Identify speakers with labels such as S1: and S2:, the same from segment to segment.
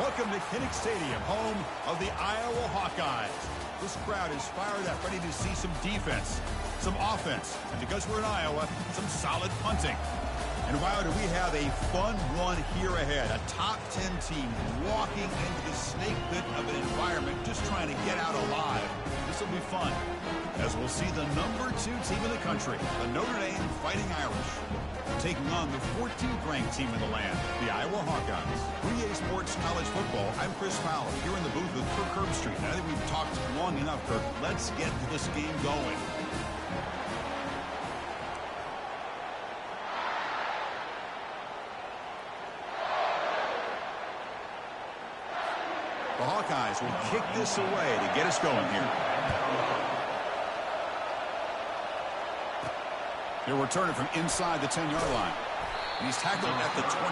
S1: Welcome to Kinnick Stadium, home of the Iowa Hawkeyes. This crowd is fired up, ready to see some defense, some offense, and because we're in Iowa, some solid punting. And wow, do we have a fun one here ahead. A top 10 team walking into the snake pit of an environment, just trying to get out alive. This will be fun, as we'll see the number 2 team in the country, the Notre Dame Fighting Irish, taking on the 14th ranked team in the land, the Iowa Hawkeyes. 3A Sports College Football, I'm Chris Fowler, here in the booth with Kirk Herbstreit. And I think we've talked long enough, Kirk. Let's get this game going. The Hawkeyes will kick this away to get us going here. They're returning from inside the 10-yard line. And he's tackled at the 21.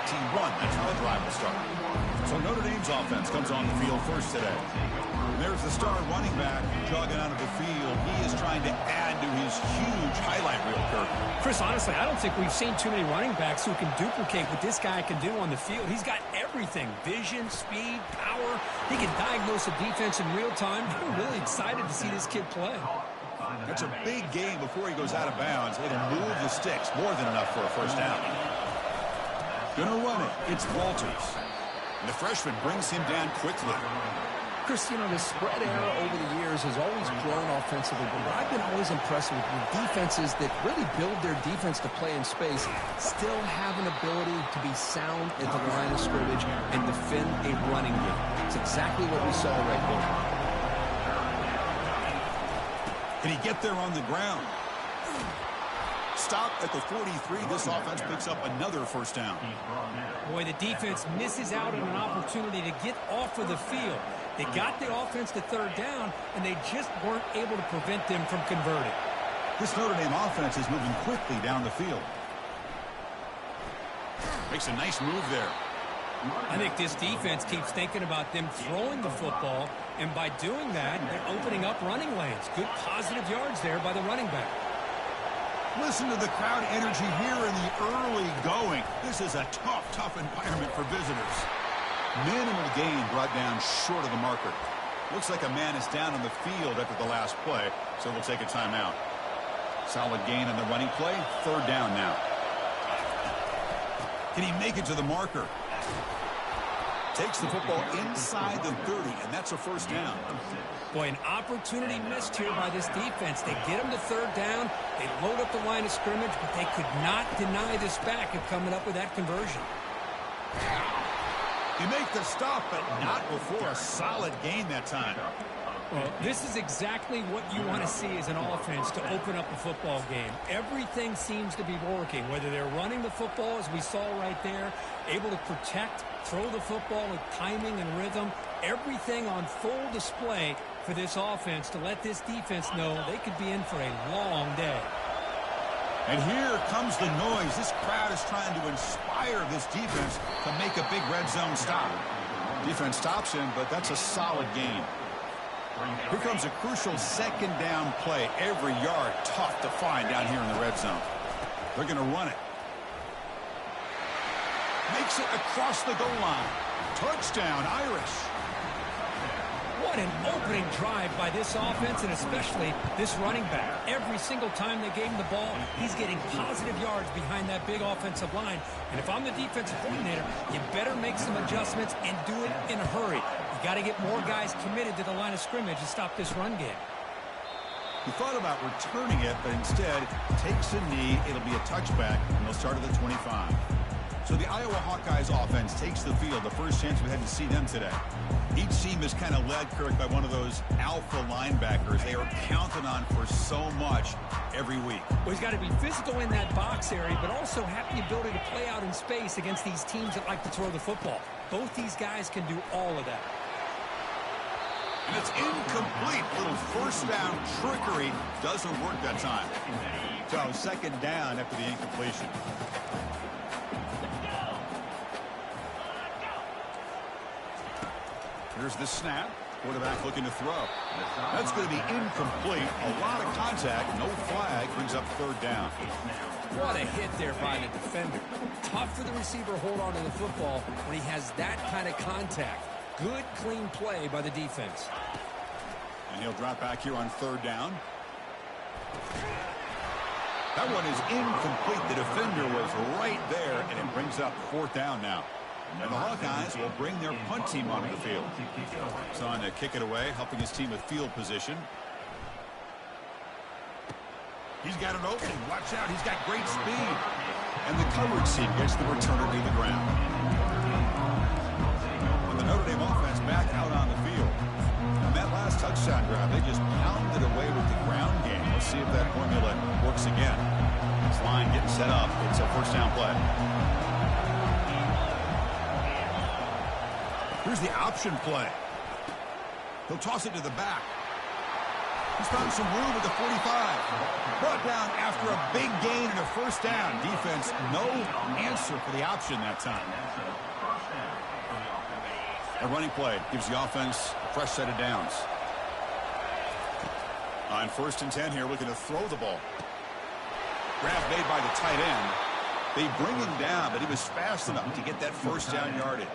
S1: That's how the drive will start. So Notre Dame's offense comes on the field first today. And there's the star running back jogging out of the field. He is trying to add to his huge highlight reel, Kirk.
S2: Chris, honestly, I don't think we've seen too many running backs who can duplicate what this guy can do on the field. He's got everything: vision, speed, power. He can diagnose a defense in real time. I'm really excited to see this kid play.
S1: That's a big gain before he goes out of bounds. It'll move the sticks, more than enough for a first down. Gonna run it. It's Walters. And the freshman brings him down quickly.
S3: Chris, you know, the spread era over the years has always grown offensively, but what I've been always impressed with defenses that really build their defense to play in space still have an ability to be sound at the line of scrimmage and defend a running game. It's exactly what we saw right there.
S1: Can he get there on the ground? Stop at the 43. This offense picks up another first down.
S2: Boy, the defense misses out on an opportunity to get off of the field. They got the offense to third down, and they just weren't able to prevent them from converting.
S1: This Notre Dame offense is moving quickly down the field. Makes a nice move there.
S2: I think this defense keeps thinking about them throwing the football, and by doing that, they're opening up running lanes. Good positive yards there by the running back.
S1: Listen to the crowd energy here in the early going. This is a tough environment for visitors. Minimal gain brought down short of the marker. Looks like a man is down on the field after the last play, so we'll take a timeout. Solid gain on the running play. Third down now. Can he make it to the marker? Takes the football inside the 30, and that's a first down.
S2: Boy, an opportunity missed here by this defense. They get him to third down. They load up the line of scrimmage, but they could not deny this back of coming up with that conversion.
S1: You make the stop, but not before a solid gain that time.
S2: Well, this is exactly what you want to see as an offense to open up a football game. Everything seems to be working, whether they're running the football, as we saw right there, able to protect, throw the football with timing and rhythm, everything on full display for this offense to let this defense know they could be in for a long day.
S1: And here comes the noise. This crowd is trying to inspire this defense to make a big red zone stop. Defense stops him, but that's a solid gain. Here comes a crucial second down play. Every yard tough to find down here in the red zone. They're going to run it. Makes it across the goal line. Touchdown, Irish.
S2: What an opening drive by this offense, and especially this running back. Every single time they gave him the ball, he's getting positive yards behind that big offensive line. And if I'm the defensive coordinator, you better make some adjustments and do it in a hurry. You got to get more guys committed to the line of scrimmage to stop this run game.
S1: He thought about returning it, but instead takes a knee. It'll be a touchback, and they'll start at the 25. So the Iowa Hawkeyes offense takes the field, the first chance we had to see them today. Each team is kind of led, Kirk, by one of those alpha linebackers they are counted on for so much every week.
S2: Well, he's got to be physical in that box area, but also have the ability to play out in space against these teams that like to throw the football. Both these guys can do all of that.
S1: And it's incomplete. Little first down trickery doesn't work that time. So second down after the incompletion. Here's the snap. Quarterback looking to throw. That's going to be incomplete. A lot of contact. No flag. Brings up third down.
S2: What a hit there by the defender. Tough for the receiver to hold on to the football when he has that kind of contact. Good, clean play by the defense.
S1: And he'll drop back here on 3rd down. That one is incomplete. The defender was right there, and it brings up 4th down now. And the Hawkeyes will bring their punt team onto the field. It's on to kick it away, helping his team with field position. He's got an opening. Watch out. He's got great speed. And the coverage team gets the returner to the ground. And the Notre Dame offense back out on the field. On that last touchdown drive, they just pounded away with the ground game. Let's see if that formula works again. This line getting set up. It's a 1st down play. Here's the option play. He'll toss it to the back. He's found some room at the 45. Brought down after a big gain and a 1st down. Defense, no answer for the option that time. A running play gives the offense a fresh set of downs. On 1st and 10 here, looking to throw the ball. Grab made by the tight end. They bring him down, but he was fast enough to get that 1st down yardage.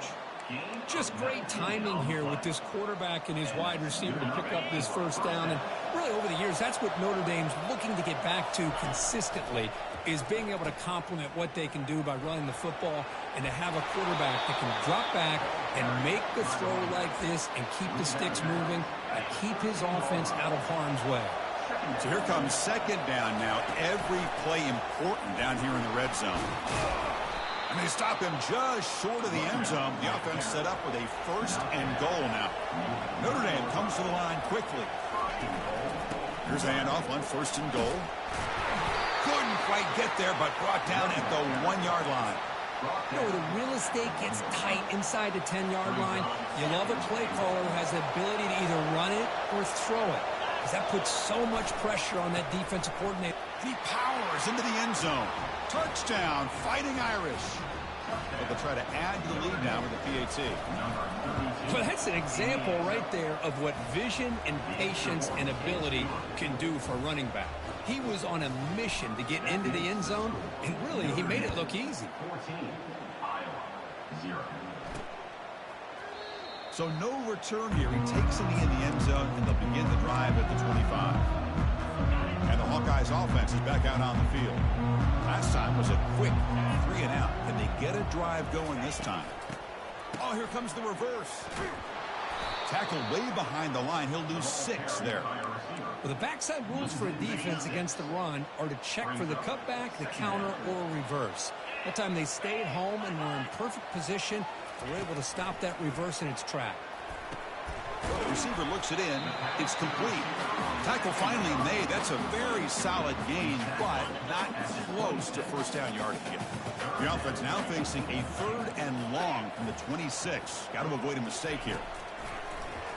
S2: Just great timing here with this quarterback and his wide receiver to pick up this 1st down. And really over the years, that's what Notre Dame's looking to get back to consistently, is being able to complement what they can do by running the football and to have a quarterback that can drop back and make the throw like this and keep the sticks moving and keep his offense out of harm's way.
S1: So here comes 2nd down now. Every play important down here in the red zone. And they stop him just short of the end zone. The offense set up with a 1st and goal now. Notre Dame comes to the line quickly. Here's a handoff on 1st and goal. Couldn't quite get there, but brought down at the 1-yard line.
S2: You know, the real estate gets tight inside the 10-yard line. You love a play caller who has the ability to either run it or throw it, because that puts so much pressure on that defensive coordinator.
S1: He powers into the end zone. Touchdown, Fighting Irish. But they'll try to add to the lead now with the PAT.
S2: Well, that's an example right there of what vision and patience and ability can do for a running back. He was on a mission to get into the end zone, and really, he made it look easy.
S1: So no return here. He takes it in the end zone, and they'll begin the drive at the 25. And the Hawkeyes offense is back out on the field. Last time was a quick 3 and out. Can they get a drive going this time? Oh, here comes the reverse. Tackle way behind the line. He'll lose 6 there.
S2: Well, the backside rules for a defense against the run are to check for the cutback, the counter, or reverse. That time they stayed home and were in perfect position. They were able to stop that reverse in its track.
S1: The receiver looks it in. It's complete. Tackle finally made. That's a very solid gain, but not close to 1st down yardage yet. The offense now facing a 3rd and long from the 26. Got to avoid a mistake here.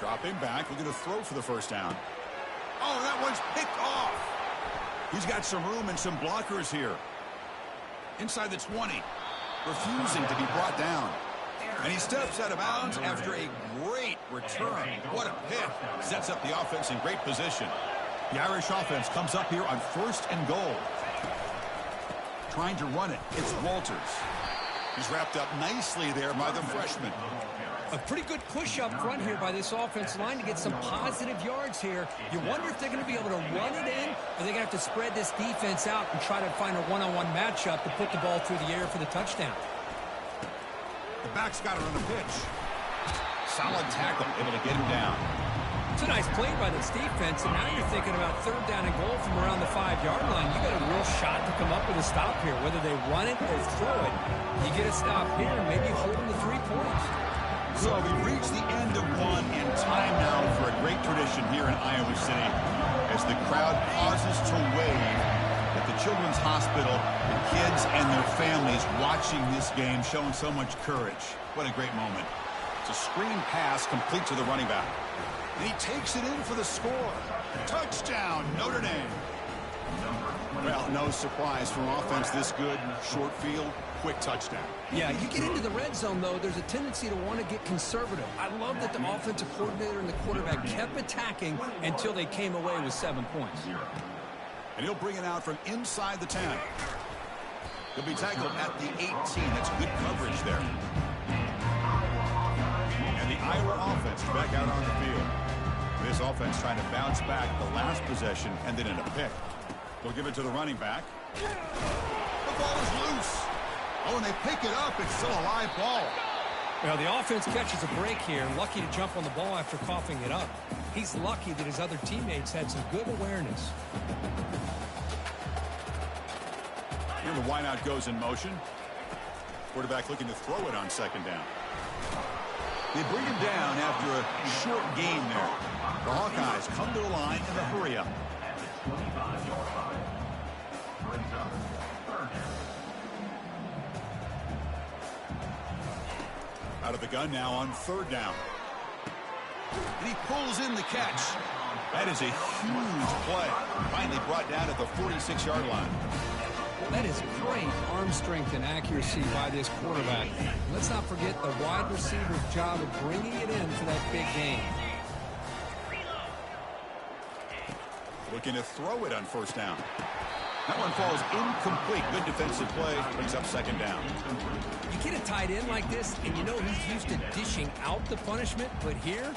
S1: Drop him back. We're going to throw for the 1st down. Oh, that one's picked off. He's got some room and some blockers here. Inside the 20. Refusing to be brought down. And he steps out of bounds after a great return. What a pick. Sets up the offense in great position. The Irish offense comes up here on 1st and goal. Trying to run it. It's Walters. He's wrapped up nicely there by the freshman.
S2: A pretty good push up front here by this offensive line to get some positive yards here. You wonder if they're going to be able to run it in, or they're going to have to spread this defense out and try to find a one-on-one matchup to put the ball through the air for the touchdown.
S1: The back's got it on the pitch. Solid tackle, able to get him down.
S2: It's a nice play by this defense, and now you're thinking about 3rd down and goal from around the 5-yard line. You got a real shot to come up with a stop here. Whether they run it or throw it, you get a stop here and maybe hold them to 3 points.
S1: So we've reached the end of one, and time now for a great tradition here in Iowa City as the crowd pauses to wave at the Children's Hospital, the kids and their families watching this game, showing so much courage. What a great moment. It's a screen pass complete to the running back. And he takes it in for the score. Touchdown, Notre Dame. Well, no surprise from offense this good. Short field, quick touchdown.
S3: Yeah, you get into the red zone, though, there's a tendency to want to get conservative. I love that the offensive coordinator and the quarterback kept attacking until they came away with 7 points.
S1: And he'll bring it out from inside the 10. He'll be tackled at the 18. That's good coverage there. And the Iowa offense is back out on the field. This offense trying to bounce back the last possession and then in a pick. They'll give it to the running back. The ball is loose. Oh, and they pick it up. It's still a live ball.
S2: Well, the offense catches a break here. Lucky to jump on the ball after coughing it up. He's lucky that his other teammates had some good awareness.
S1: Here the wideout goes in motion. Quarterback looking to throw it on second down. They bring him down after a short gain there. The Hawkeyes come to the line in the hurry up. Out of the gun now on third down. And he pulls in the catch. That is a huge play. Finally brought down at the 46-yard line.
S2: That is great arm strength and accuracy by this quarterback. Let's not forget the wide receiver's job of bringing it in for that big gain.
S1: Looking to throw it on first down. That one falls incomplete. Good defensive play. Brings up second down.
S2: You get a tight end like this, and you know he's used to dishing out the punishment, but here,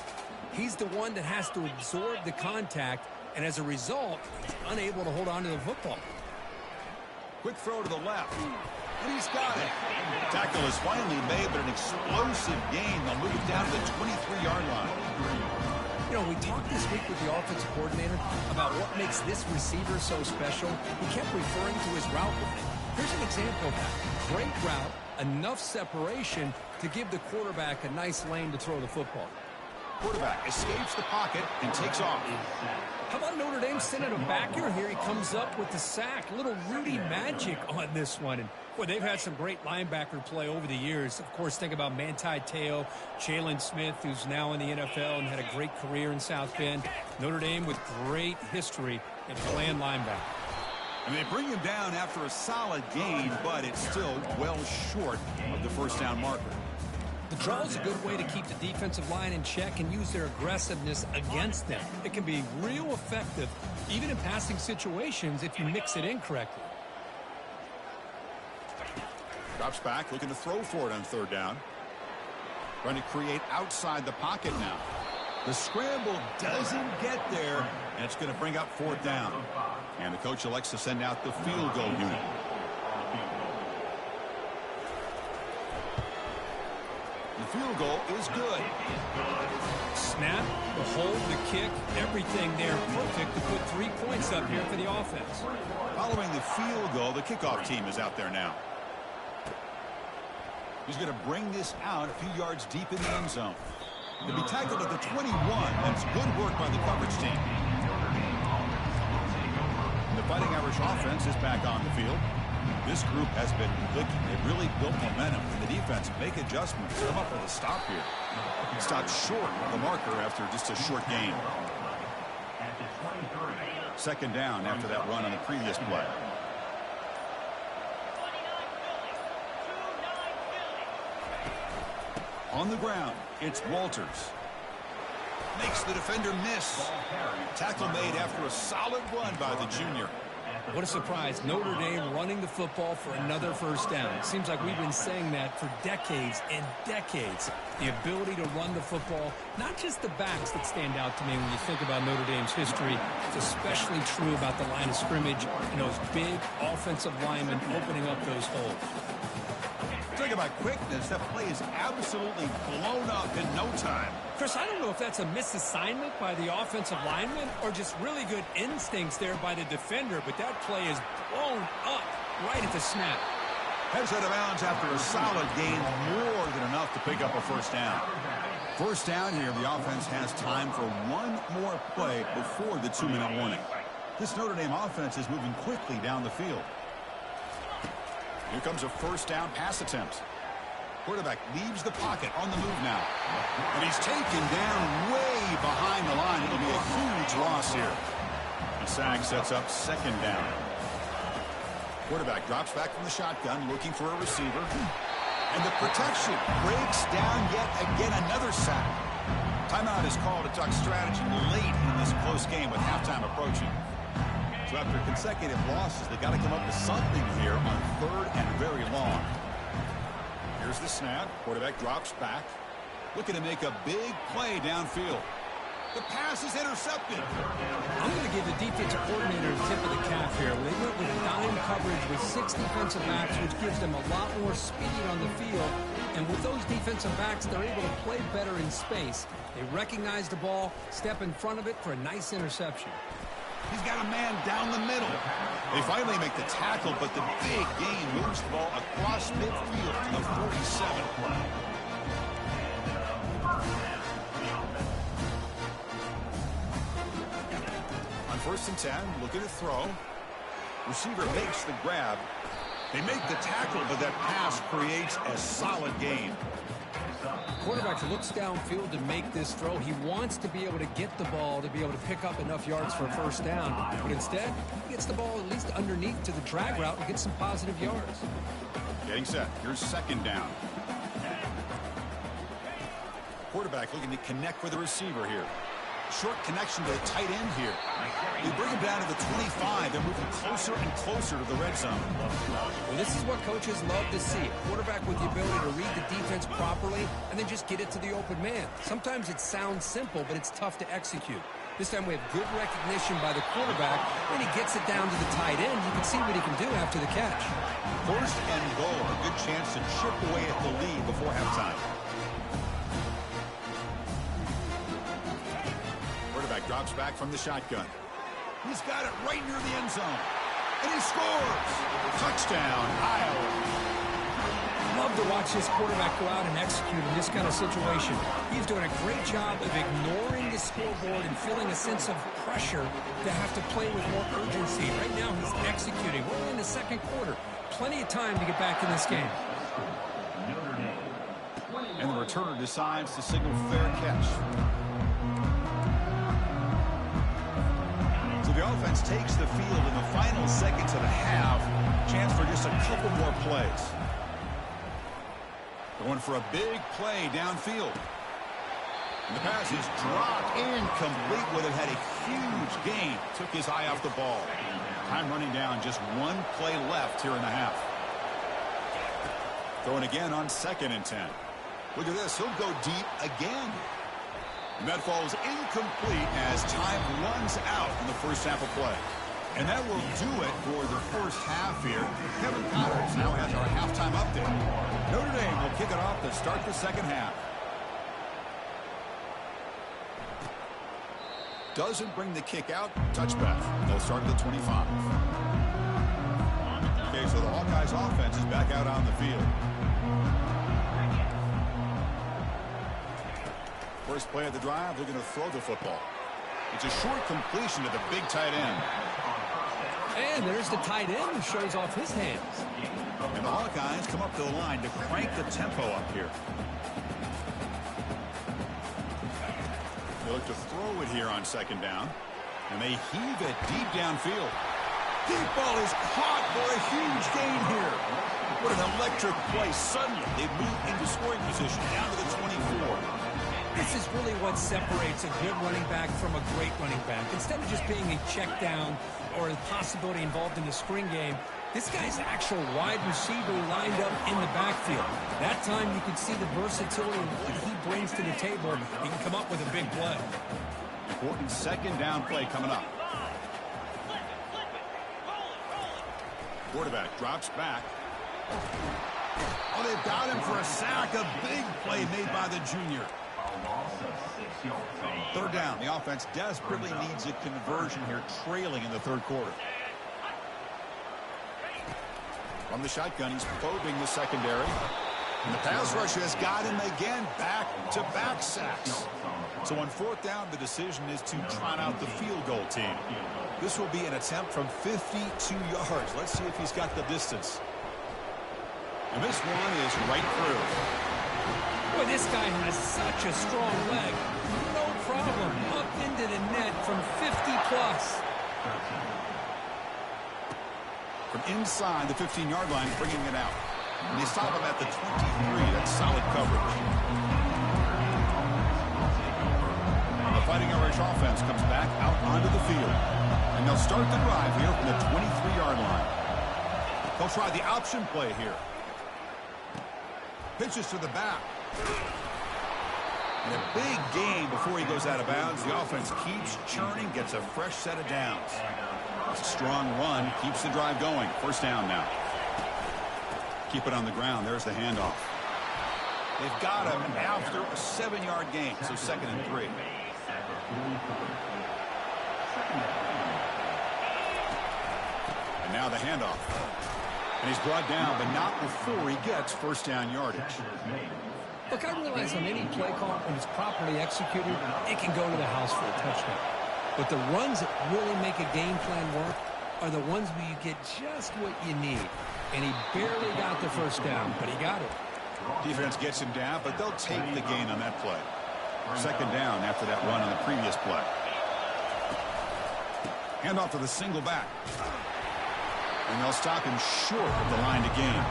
S2: he's the one that has to absorb the contact, and as a result, he's unable to hold on to the football.
S1: Quick throw to the left. And he's got it. Tackle is finally made, but an explosive gain. They'll move it down to the 23-yard line.
S2: You know, we talked this week with the offensive coordinator about what makes this receiver so special. He kept referring to his route with it. Here's an example of that. Great route, enough separation to give the quarterback a nice lane to throw the football.
S1: Quarterback escapes the pocket and takes off.
S2: How about Notre Dame sending him back here? Here he comes up with the sack. A little Rudy magic on this one. And, boy, they've had some great linebacker play over the years. Of course, think about Manti Te'o, Jalen Smith, who's now in the NFL and had a great career in South Bend. Notre Dame with great history in playing linebacker.
S1: And they bring him down after a solid gain, but it's still well short of the first down marker.
S2: The draw is a good way to keep the defensive line in check and use their aggressiveness against them. It can be real effective, even in passing situations, if you mix it in correctly.
S1: Drops back, looking to throw for it on third down. Trying to create outside the pocket now. The scramble doesn't get there, and it's going to bring up fourth down. And the coach elects to send out the field goal unit. The field goal is good.
S2: Snap, the hold, the kick, everything there perfect to put 3 points up here for the offense.
S1: Following the field goal, the kickoff team is out there now. He's going to bring this out a few yards deep in the end zone. He'll be tackled at the 21. That's good work by the coverage team. The Fighting Irish offense is back on the field. This group has been clicking. They've really built momentum. And the defense make adjustments. Come up with a stop here. Stopped short of the marker after just a short gain. Second down after that run on the previous play. On the ground, it's Walters. Makes the defender miss. Tackle made after a solid run by the junior.
S2: What a surprise. Notre Dame running the football for another first down. It seems like we've been saying that for decades and decades. The ability to run the football, not just the backs that stand out to me when you think about Notre Dame's history. It's especially true about the line of scrimmage and those big offensive linemen opening up those holes.
S1: Talk about quickness. That play is absolutely blown up in no time.
S2: Chris, I don't know if that's a misassignment by the offensive lineman or just really good instincts there by the defender, but that play is blown up right at the snap.
S1: Heads out of bounds after a solid gain, more than enough to pick up a first down. First down here, the offense has time for one more play before the 2-minute warning. This Notre Dame offense is moving quickly down the field. Here comes a first down pass attempt. Quarterback leaves the pocket on the move now. And he's taken down way behind the line. It'll be a huge loss here. The sack sets up second down. Quarterback drops back from the shotgun, looking for a receiver. And the protection breaks down yet again, another sack. Timeout is called to talk strategy late in this close game with halftime approaching. So after consecutive losses, they got to come up with something here on third and very long. Here's the snap. Quarterback drops back. looking to make a big play downfield. The pass is intercepted.
S2: I'm going to give the defensive coordinator a tip of the cap here. They went with dime coverage with 6 defensive backs, which gives them a lot more speed on the field. And with those defensive backs, they're able to play better in space. They recognize the ball, step in front of it for a nice interception.
S1: He's got a man down the middle. They finally make the tackle, but the big gain moves the ball across midfield to the 47. First and 10, looking to throw. Receiver makes the grab. They make the tackle, but that pass creates a solid gain.
S2: Quarterback looks downfield to make this throw. He wants to be able to get the ball to be able to pick up enough yards for a first down. But instead, he gets the ball at least underneath to the drag route and gets some positive yards.
S1: Getting set. Here's second down. Quarterback looking to connect with the receiver here. Short connection to the tight end here. They bring him down to the 25 and moving closer and closer to the red zone.
S2: Well, this is what coaches love to see. A quarterback with the ability to read the defense properly and then just get it to the open man. Sometimes it sounds simple, but it's tough to execute. This time we have good recognition by the quarterback. When he gets it down to the tight end, you can see what he can do after the catch.
S1: First and goal, a good chance to chip away at the lead before halftime. Drops back from the shotgun. He's got it right near the end zone. And he scores! Touchdown, Iowa.
S2: Love to watch this quarterback go out and execute in this kind of situation. He's doing a great job of ignoring the scoreboard and feeling a sense of pressure to have to play with more urgency. Right now he's executing. We're in the second quarter. Plenty of time to get back in this game.
S1: And the returner decides to signal fair catch. The offense takes the field in the final seconds of the half. Chance for just a couple more plays. Going for a big play downfield. And the pass is dropped incomplete. Would have had a huge gain. Took his eye off the ball. Time running down. Just one play left here in the half. Throwing again on second and 10. Look at this. He'll go deep again. And that falls incomplete as time runs out in the first half of play. And that will do it for the first half here. Kevin Connors now has our halftime update. Notre Dame will kick it off to start the second half. Doesn't bring the kick out. Touchback. They'll start at the 25. Okay, so the Hawkeyes offense is back out on the field. First play of the drive, looking to throw the football. It's a short completion to the big tight end.
S2: And there's the tight end who shows off his hands.
S1: And the Hawkeyes come up to the line to crank the tempo up here. They look to throw it here on second down. And they heave it deep downfield. Deep ball is caught for a huge gain here. What an electric play. Suddenly, they've moved into scoring position down to the 24.
S2: This is really what separates a good running back from a great running back. Instead of just being a check down or a possibility involved in the screen game, this guy's actual wide receiver lined up in the backfield. That time you can see the versatility of what he brings to the table. He can come up with a big play.
S1: Important second down play coming up. Quarterback drops back. Oh, they've got him for a sack. A big play made by the junior. Third down. The offense desperately needs a conversion here, trailing in the third quarter. From the shotgun, he's probing the secondary. And the pass rush has got him again. Back-to-back sacks. So on fourth down, the decision is to trot out the field goal team. This will be an attempt from 52 yards. Let's see if he's got the distance. And this one is right through.
S2: Boy, this guy has such a strong leg. No problem. Up into the net from 50-plus.
S1: From inside the 15-yard line, bringing it out. And they stop him at the 23. That's solid coverage. The Fighting Irish offense comes back out onto the field. And they'll start the drive here from the 23-yard line. They'll try the option play here. Pitches to the back. And a big gain before he goes out of bounds. The offense keeps churning, gets a fresh set of downs. A strong run keeps the drive going. First down now. Keep it on the ground. There's the handoff. They've got him after a 7-yard gain, so 2nd and 3. And now the handoff. And he's brought down, but not before he gets first down yardage.
S2: Look, I realize on any play call, when it's properly executed, it can go to the house for a touchdown. But the runs that really make a game plan work are the ones where you get just what you need. And he barely got the first down, but he got it.
S1: Defense gets him down, but they'll take the gain on that play. 2nd down after that run on the previous play. Handoff to the single back. And they'll stop him short of the line to gain.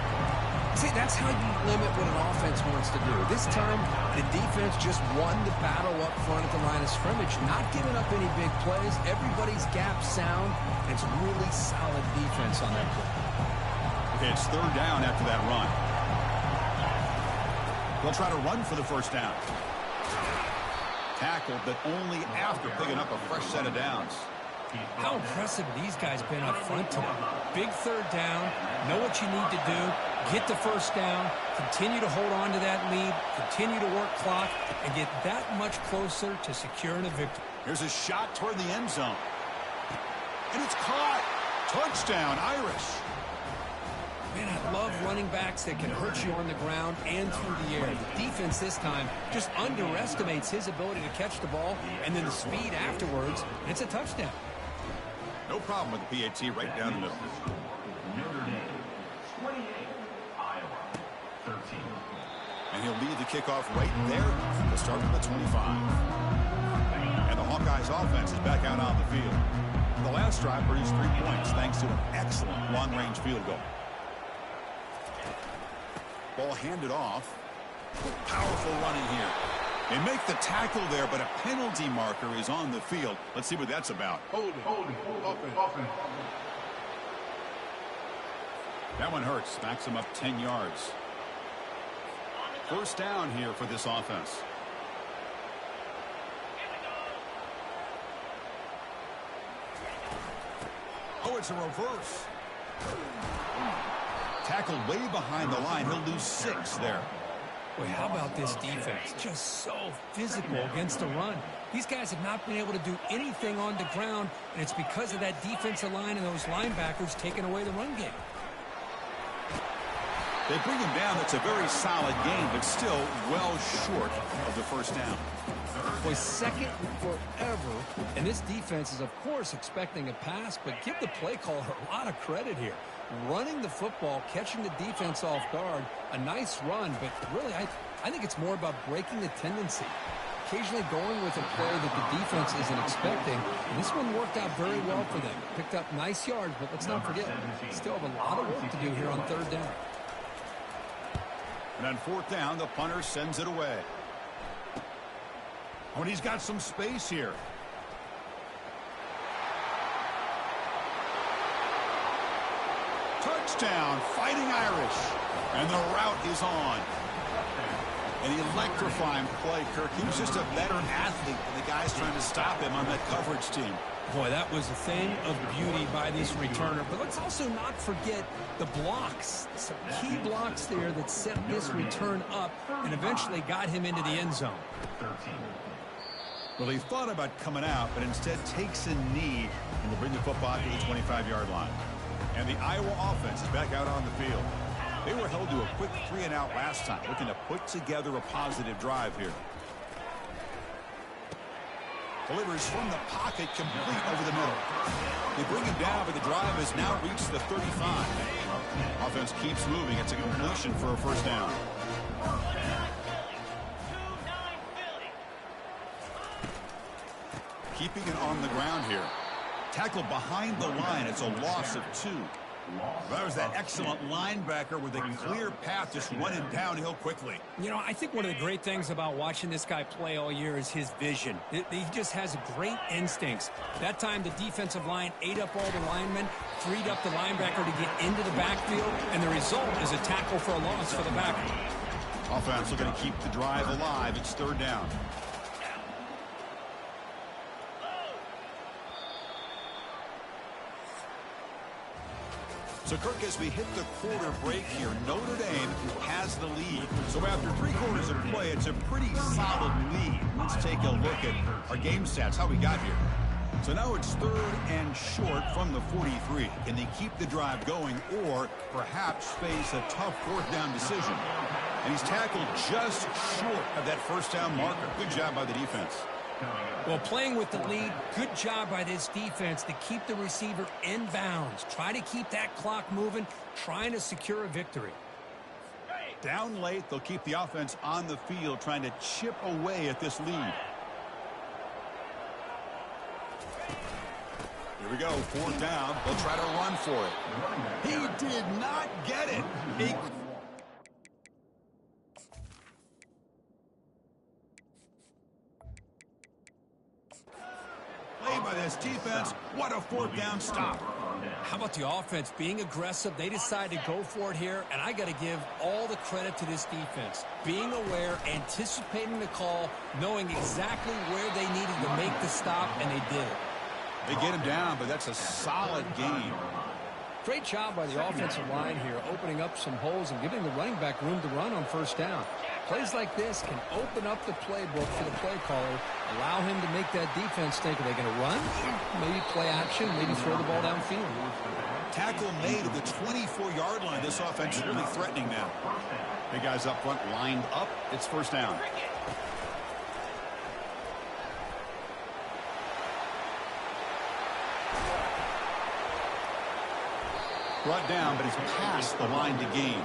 S3: See, that's how you limit what an offense wants to do. This time, the defense just won the battle up front at the line of scrimmage, not giving up any big plays. Everybody's gap sound. It's really solid defense on that play.
S1: Okay, it's 3rd down after that run. They'll try to run for the first down. Tackled, but only after picking up a fresh set of downs.
S2: How impressive these guys been up front today. Big 3rd down, know what you need to do, get the first down, continue to hold on to that lead, continue to work clock, and get that much closer to securing a victory.
S1: Here's a shot toward the end zone. And it's caught. Touchdown, Irish.
S2: Man, I love running backs that can hurt you on the ground and through the air. The defense this time just underestimates his ability to catch the ball, and then the speed afterwards, it's a touchdown.
S1: No problem with the PAT right down the middle. And he'll lead the kickoff right there to start with the 25. And the Hawkeyes offense is back out on the field. The last drive produced 3 points thanks to an excellent long-range field goal. Ball handed off. Powerful running here. They make the tackle there, but a penalty marker is on the field. Let's see what that's about. Holding. That one hurts. Backs him up 10 yards. First down here for this offense. Oh, it's a reverse. Tackled way behind the line. He'll lose 6 there.
S2: Boy, how about this defense? Just so physical against the run. These guys have not been able to do anything on the ground, and it's because of that defensive line and those linebackers taking away the run game.
S1: They bring him down. That's a very solid game, but still well short of the first down.
S2: Boy, 2nd forever, and this defense is, of course, expecting a pass, but give the play caller a lot of credit here. Running the football, catching the defense off guard, a nice run, but really, I think it's more about breaking the tendency. Occasionally going with a play that the defense isn't expecting. And this one worked out very well for them. Picked up nice yards, but let's not forget, still have a lot of work to do here on 3rd down.
S1: And on 4th down, the punter sends it away. Oh, and he's got some space here. Touchdown, Fighting Irish. And the route is on. An electrifying play, Kirk. He was just a better athlete than the guys trying to stop him on that coverage team.
S2: Boy, that was a thing of beauty by this returner. But let's also not forget the blocks. Some key blocks there that set this return up and eventually got him into the end zone.
S1: Well, he thought about coming out, but instead takes a knee and will bring the football to the 25-yard line. And the Iowa offense is back out on the field. They were held to a quick 3-and-out last time, looking to put together a positive drive here. Delivers from the pocket, complete over the middle. They bring him down, but the drive has now reached the 35. Offense keeps moving. It's a completion for a first down. Keeping it on the ground here. Tackled behind the line. It's a loss of 2. That was that excellent linebacker with a clear path, just running downhill quickly.
S2: You know, I think one of the great things about watching this guy play all year is his vision. He just has great instincts. That time, the defensive line ate up all the linemen, freed up the linebacker to get into the backfield, and the result is a tackle for a loss for the backer.
S1: Offense looking to keep the drive alive. It's third down. So, Kirk, as we hit the quarter break here, Notre Dame has the lead. So after 3 quarters of play, it's a pretty solid lead. Let's take a look at our game stats, how we got here. So now it's third and short from the 43. Can they keep the drive going or perhaps face a tough fourth down decision? And he's tackled just short of that first down marker. Good job by the defense.
S2: Well, playing with the lead, good job by this defense to keep the receiver in bounds. Try to keep that clock moving, trying to secure a victory.
S1: Down late, they'll keep the offense on the field, trying to chip away at this lead. Here we go, fourth down. They'll try to run for it. He did not get it. Play by this defense. What a fourth down stop.
S2: How about the offense being aggressive? They decide to go for it here, and I got to give all the credit to this defense. Being aware, anticipating the call, knowing exactly where they needed to make the stop, and they did it.
S1: They get him down, but that's a solid gain.
S2: Great job by the offensive line here, opening up some holes and giving the running back room to run on first down. Plays like this can open up the playbook for the play caller, allow him to make that defense think, are they going to run? Maybe play action, maybe throw the ball downfield.
S1: Tackle made at the 24-yard line. This offense is really threatening now. Big guys up front lined up. It's first down. Brought down, but he's past the line to gain.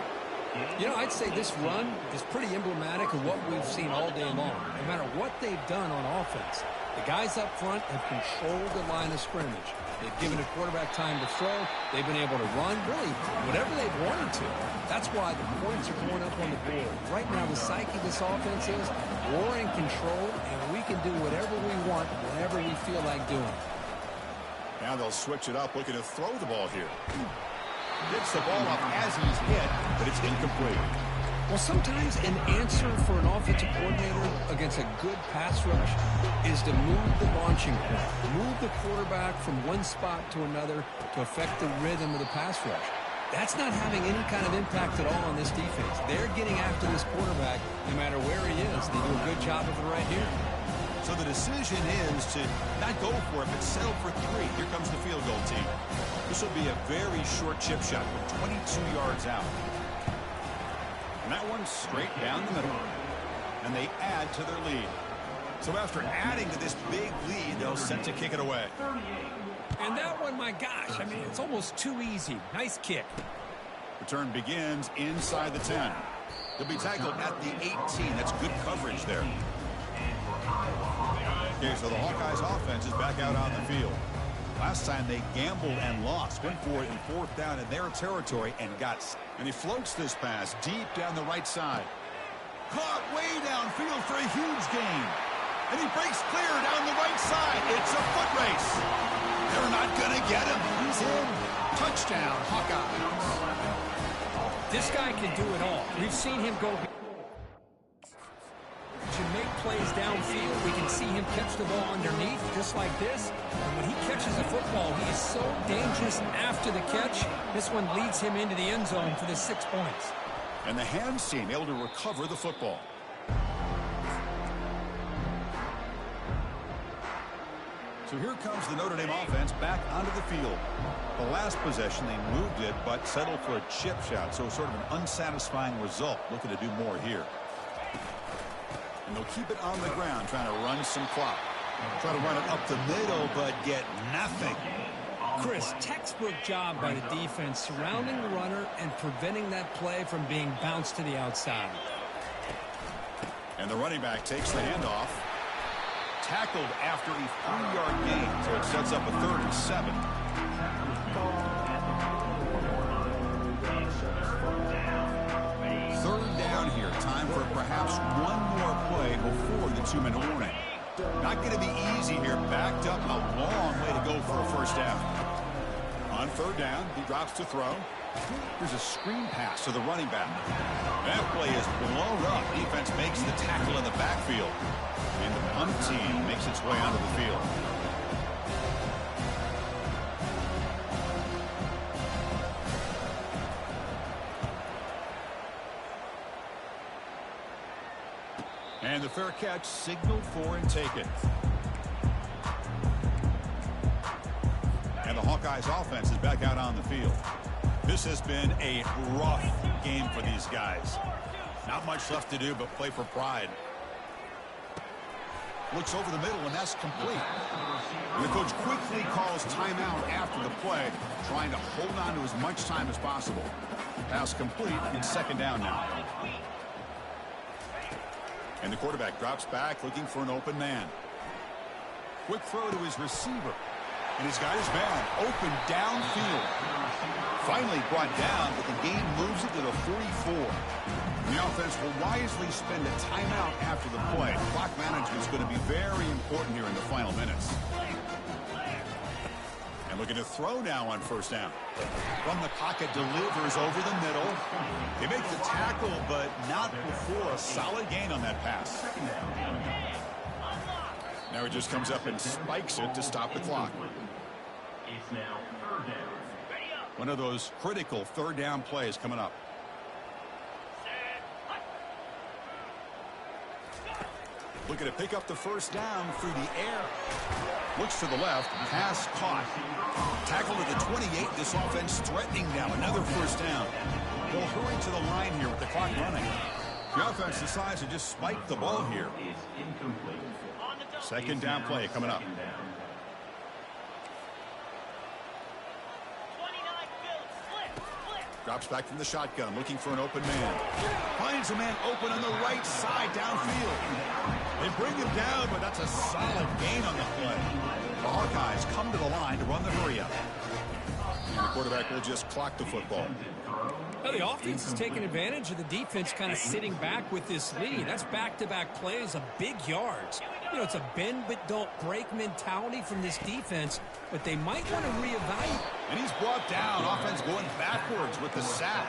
S2: You know, I'd say this run is pretty emblematic of what we've seen all day long. No matter what they've done on offense, the guys up front have controlled the line of scrimmage. They've given a quarterback time to throw. They've been able to run, really, whatever they've wanted to. That's why the points are going up on the board. Right now, the psyche of this offense is we're in control, and we can do whatever we want whenever we feel like doing.
S1: Now they'll switch it up, looking to throw the ball here. Gets the ball up as he's hit, but it's incomplete.
S2: Well, sometimes an answer for an offensive coordinator against a good pass rush is to move the launching point, move the quarterback from one spot to another to affect the rhythm of the pass rush. That's not having any kind of impact at all on this defense. They're getting after this quarterback no matter where he is. They do a good job of it right here.
S1: So the decision is to not go for it, but settle for 3. Here comes the field goal team. This will be a very short chip shot from 22 yards out. And that one's straight down the middle. And they add to their lead. So after adding to this big lead, they'll set to kick it away.
S2: And that one, my gosh, I mean, it's almost too easy. Nice kick.
S1: Return begins inside the 10. They'll be tackled at the 18. That's good coverage there. Okay, so the Hawkeyes offense is back out on the field. Last time they gambled and lost. Went for it in fourth down in their territory and got... And he floats this pass deep down the right side. Caught way downfield for a huge gain. And he breaks clear down the right side. It's a foot race. They're not going to get him. He's in. Touchdown, Hawkeyes.
S2: This guy can do it all. We've seen him go... to make plays downfield. We can see him catch the ball underneath, just like this. And when he catches the football, he is so dangerous after the catch. This one leads him into the end zone for the 6 points.
S1: And the hands team able to recover the football. So here comes the Notre Dame offense back onto the field. The last possession, they moved it, but settled for a chip shot. So sort of an unsatisfying result. Looking to do more here. And they'll keep it on the ground, trying to run some clock. Try to run it up the middle, but get nothing.
S2: Chris, textbook job by the defense, surrounding the runner and preventing that play from being bounced to the outside.
S1: And the running back takes the handoff. Tackled after a 3-yard gain, so it sets up a 3rd and 7. Third down here. Time for perhaps one more play before the 2-minute warning. Not going to be easy here. Backed up, a long way to go for a first down. On third down, he drops to throw. Here's a screen pass to the running back. That play is blown up. Defense makes the tackle in the backfield. And the punt team makes its way onto the field. And the fair catch signaled for and taken. And the Hawkeyes offense is back out on the field. This has been a rough game for these guys. Not much left to do but play for pride. Looks over the middle, and that's complete. And the coach quickly calls timeout after the play, trying to hold on to as much time as possible. Pass complete, and second down now. And the quarterback drops back, looking for an open man. Quick throw to his receiver. And he's got his man open downfield. Finally brought down, but the game moves it to the 44. The offense will wisely spend a timeout after the play. Clock management is going to be very important here in the final minutes. And looking to throw now on first down. From the pocket, delivers over the middle. They make the tackle, but not before a solid gain on that pass. Now he just comes up and spikes it to stop the clock.
S4: It's now third down.
S1: One of those critical third down plays coming up. Looking to pick up the first down through the air. Looks to the left. Pass caught. Tackle at the 28. This offense threatening now. Another first down. They'll hurry to the line here with the clock running. The offense decides to just spike the ball here. Second down play coming up. Drops back from the shotgun, looking for an open man. Finds a man open on the right side downfield. They bring him down, but that's a solid gain on the play. The Hawkeyes come to the line to run the hurry-up. And the quarterback will just clock the football.
S2: Well, the offense is taking advantage of the defense kind of sitting back with this lead. That's back-to-back plays of big yards. You know, it's a bend but don't break mentality from this defense, but they might want to reevaluate.
S1: And he's brought down. Offense going backwards with the sack.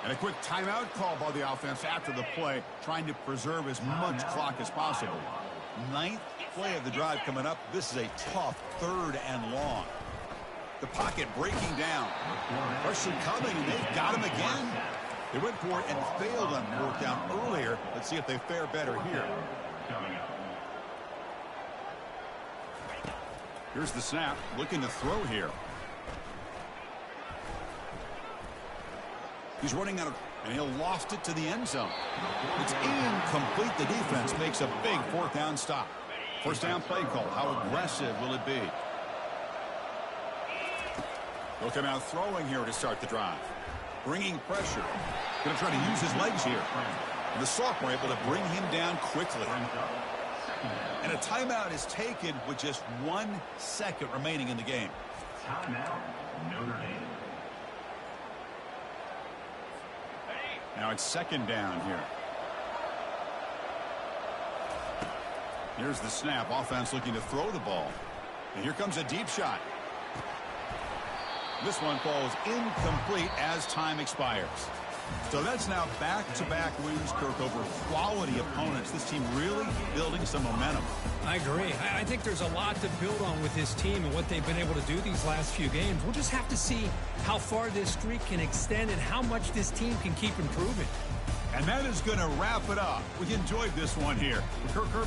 S1: And a quick timeout call by the offense after the play, trying to preserve as much clock as possible. Ninth play of the drive coming up. This is a tough third and long. The pocket breaking down. Pressure coming, and they've got him again. They went for it and failed on fourth down earlier. Let's see if they fare better here. Here's the snap. Looking to throw here. He's running out of, and he'll loft it to the end zone. It's incomplete. The defense makes a big fourth down stop. First down play call. How aggressive will it be? He'll come out throwing here to start the drive. Bringing pressure. Going to try to use his legs here. And the sophomore able to bring him down quickly. And a timeout is taken with just 1 second remaining in the game.
S4: Timeout, Notre Dame.
S1: Now it's second down here. Here's the snap. Offense looking to throw the ball. And here comes a deep shot. This one falls incomplete as time expires. So that's now back-to-back wins, Kirk, over quality opponents. This team really building some momentum.
S2: I agree. I think there's a lot to build on with this team and what they've been able to do these last few games. We'll just have to see how far this streak can extend and how much this team can keep improving.
S1: And that is going to wrap it up. We enjoyed this one here. Kirk